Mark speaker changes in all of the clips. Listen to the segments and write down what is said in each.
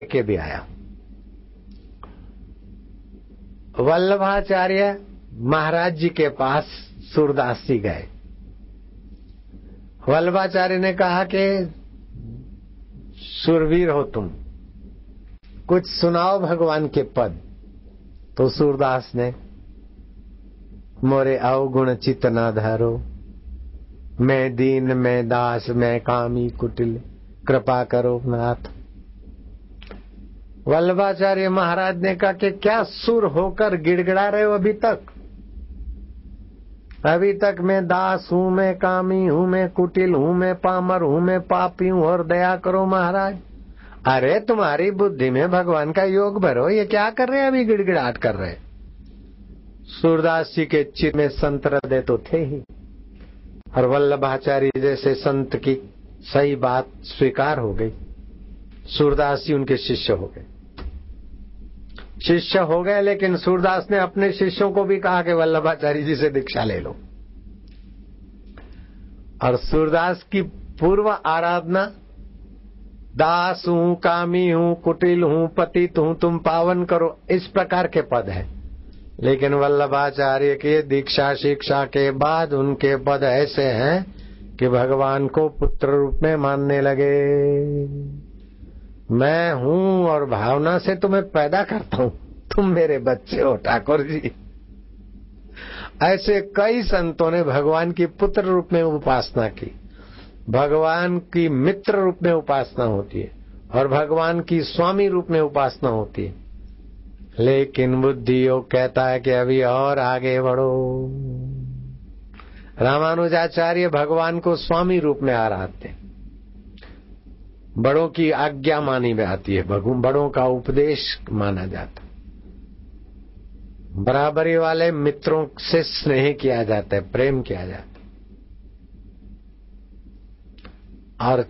Speaker 1: के भी आया। वल्लभाचार्य महाराज जी के पास सूरदास जी गए। वल्लभाचार्य ने कहा कि शूरवीर हो तुम, कुछ सुनाओ भगवान के पद। तो सूरदास ने, मोरे अवगुण चित न धरो, मैं दीन मैं दास मैं कामी कुटिल, कृपा करो नाथ। वल्लभाचार्य महाराज ने कहा कि क्या सुर होकर गिड़गिड़ा रहे हो अभी तक? अभी तक मैं दास हूं, मैं कामी हूं, मैं कुटिल हूं, मैं पामर हूं, मैं पापी हूं और दया करो महाराज। अरे तुम्हारी बुद्धि में भगवान का योग भरो, ये क्या कर रहे हैं अभी गिड़गिड़ाहट कर रहे? सूरदास जी के चित्त में संत हृदय तो थे ही, और वल्लभाचार्य जैसे संत की सही बात स्वीकार हो गई। सूरदास जी उनके शिष्य हो गए। शिष्य हो गए, लेकिन सूरदास ने अपने शिष्यों को भी कहा कि वल्लभाचार्य जी से दीक्षा ले लो। और सूरदास की पूर्व आराधना दास हूं, कामी हूं, कुटिल हूं, पतित हूं, तुम पावन करो, इस प्रकार के पद है। लेकिन वल्लभाचार्य के दीक्षा शिक्षा के बाद उनके पद ऐसे हैं कि भगवान को पुत्र रूप में मानने लगे। मैं हूं और भावना से तुम्हें पैदा करता हूं, तुम मेरे बच्चे हो ठाकुर जी। ऐसे कई संतों ने भगवान की पुत्र रूप में उपासना की। भगवान की मित्र रूप में उपासना होती है और भगवान की स्वामी रूप में उपासना होती है। लेकिन बुद्धि योग कहता है कि अभी और आगे बढ़ो। रामानुजाचार्य भगवान को स्वामी रूप में आराधते, बड़ों की आज्ञा मानी में आती है, बड़ों का उपदेश माना जाता, बराबरी वाले मित्रों से स्नेह किया जाता है, प्रेम किया जाता है, और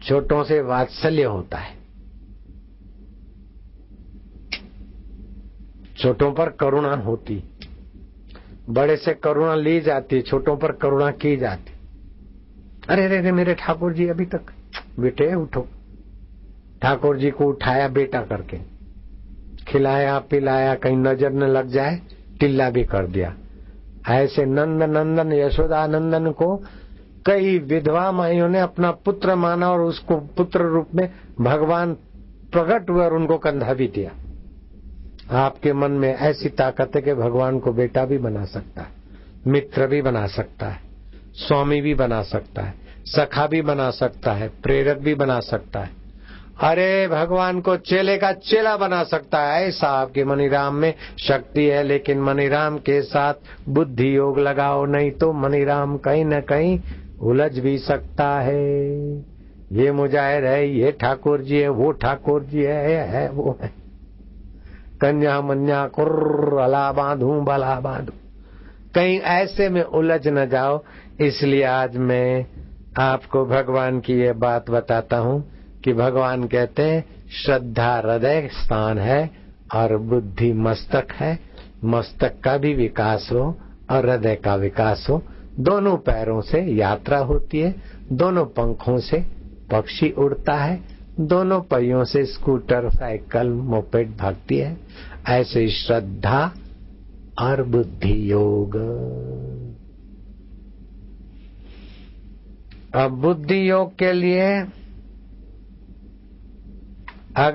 Speaker 1: छोटों से वात्सल्य होता है। छोटों पर करुणा होती, बड़े से करुणा ली जाती, छोटों पर करुणा की जाती। अरे रे मेरे ठाकुर जी अभी तक, बेटे उठो। ठाकुर जी को उठाया बेटा करके, खिलाया पिलाया, कहीं नजर न लग जाए टिल्ला भी कर दिया। ऐसे नंद नंदन यशोदा नंदन को कई विधवा माइयों ने अपना पुत्र माना और उसको पुत्र रूप में भगवान प्रकट हुए और उनको कंधा भी दिया। आपके मन में ऐसी ताकत है कि भगवान को बेटा भी बना सकता है, मित्र भी बना सकता है, स्वामी भी बना सकता है, सखा भी बना सकता है, प्रेरक भी बना सकता है। अरे भगवान को चेले का चेला बना सकता है। ऐसा आपके मनीराम में शक्ति है, लेकिन मनीराम के साथ बुद्धि योग लगाओ, नहीं तो मनीराम कहीं न कहीं उलझ भी सकता है। ये मुजाहिर है, ये ठाकुर जी है, वो ठाकुर जी है वो है। कन्या मन्या कुर्र अला बांधू भला बांधू, कहीं ऐसे में उलझ न जाओ। इसलिए आज मैं आपको भगवान की ये बात बताता हूँ कि भगवान कहते हैं श्रद्धा हृदय स्थान है और बुद्धि मस्तक है। मस्तक का भी विकास हो और हृदय का विकास हो। दोनों पैरों से यात्रा होती है, दोनों पंखों से पक्षी उड़ता है, दोनों पहियों से स्कूटर साइकिल मोपेड भागती है। ऐसे श्रद्धा और बुद्धि योग। अब बुद्धि योग के लिए